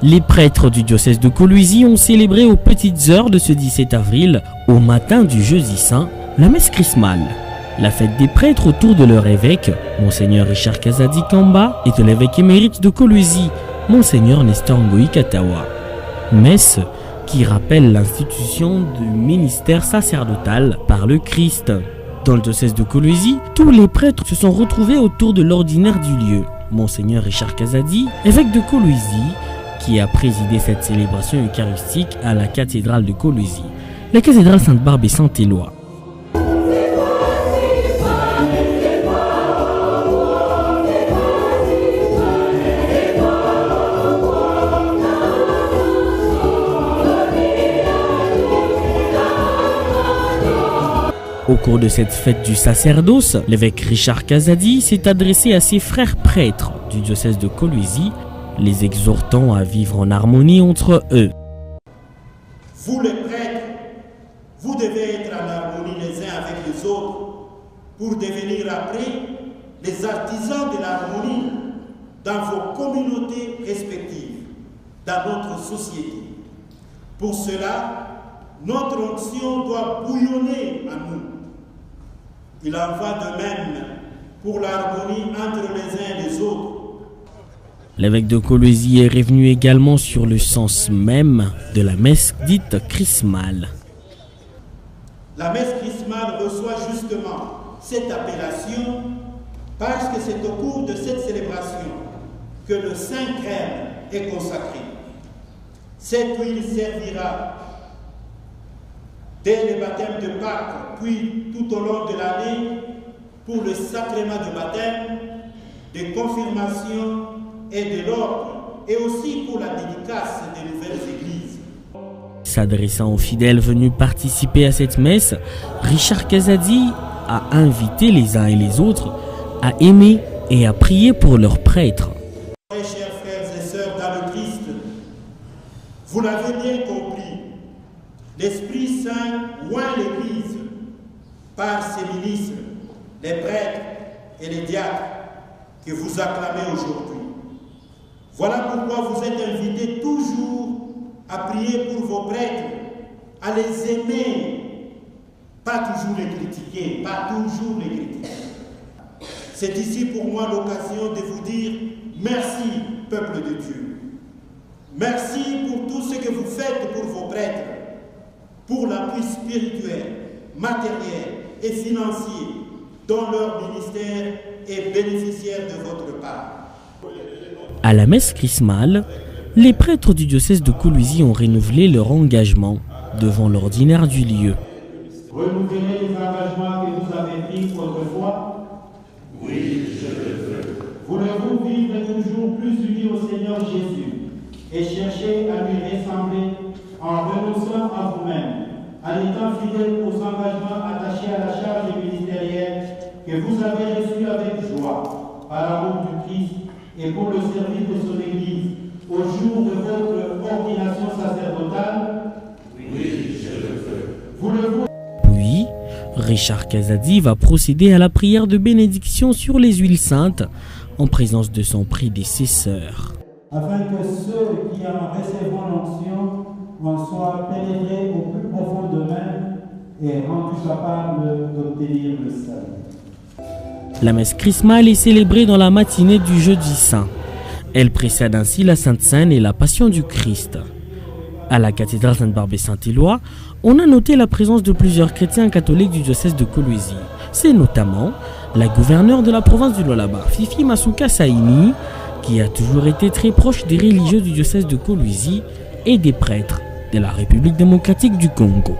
Les prêtres du diocèse de Kolwezi ont célébré aux petites heures de ce 17 avril, au matin du jeudi saint, la messe chrismale. La fête des prêtres autour de leur évêque, Monseigneur Richard Kazadi Kamba, et de l'évêque émérite de Kolwezi, Monseigneur Nestor Ngoï Katawa. Messe qui rappelle l'institution du ministère sacerdotal par le Christ. Dans le diocèse de Kolwezi, tous les prêtres se sont retrouvés autour de l'ordinaire du lieu. Monseigneur Richard Kazadi, évêque de Kolwezi, qui a présidé cette célébration eucharistique à la cathédrale de Kolwezi, la cathédrale Sainte-Barbe et Saint-Éloi. Au cours de cette fête du sacerdoce, l'évêque Richard Kazadi s'est adressé à ses frères prêtres du diocèse de Kolwezi, les exhortant à vivre en harmonie entre eux. Vous les prêtres, vous devez être en harmonie les uns avec les autres pour devenir après les artisans de l'harmonie dans vos communautés respectives, dans notre société. Pour cela, notre onction doit bouillonner en nous. Il en va de même pour l'harmonie entre les uns et les autres. L'évêque de Kolwezi est revenu également sur le sens même de la messe dite chrismale. La messe chrismale reçoit justement cette appellation parce que c'est au cours de cette célébration que le Saint Crème est consacré. Cette huile servira dès le baptême de Pâques, puis tout au long de l'année, pour le sacrement de baptême, de confirmation et de l'ordre, et aussi pour la dédicace des nouvelles églises. S'adressant aux fidèles venus participer à cette messe, Richard Kazadi a invité les uns et les autres à aimer et à prier pour leurs prêtres. Très chers frères et sœurs dans le Christ, vous l'avez bien compris, l'Esprit Saint oint l'Église par ses ministres, les prêtres et les diacres que vous acclamez aujourd'hui. Voilà pourquoi vous êtes invités toujours à prier pour vos prêtres, à les aimer, pas toujours les critiquer, pas toujours les critiquer. C'est ici pour moi l'occasion de vous dire merci, peuple de Dieu. Merci pour tout ce que vous faites pour vos prêtres, pour l'appui spirituel, matériel et financier dont leur ministère est bénéficiaire de votre part. À la messe chrismale, les prêtres du diocèse de Kolwezi ont renouvelé leur engagement devant l'ordinaire du lieu. Renouvelez les engagements que vous avez pris autrefois. Oui, je le veux. Voulez-vous vivre toujours plus unis au Seigneur Jésus et chercher à lui ressembler en renonçant à vous-même, en étant fidèle aux engagements attachés à la charge ministérielle que vous avez reçus avec joie par l'amour du Christ et pour le service de son Église au jour de votre ordination sacerdotale? Oui, je le veux. Voulez-vous? Puis, Richard Kazadi va procéder à la prière de bénédiction sur les huiles saintes en présence de son prédécesseur. Afin que ceux qui en recevront l'onction en soient pénétrés au plus profond d'eux-mêmes et rendus capables d'obtenir le salut. La messe chrismale est célébrée dans la matinée du jeudi saint. Elle précède ainsi la Sainte Seine et la Passion du Christ. À la cathédrale Sainte-Barbe et Saint-Éloi, on a noté la présence de plusieurs chrétiens catholiques du diocèse de Kolwezi. C'est notamment la gouverneure de la province du Lualaba, Fifi Masuka Saini, qui a toujours été très proche des religieux du diocèse de Kolwezi et des prêtres de la République démocratique du Congo.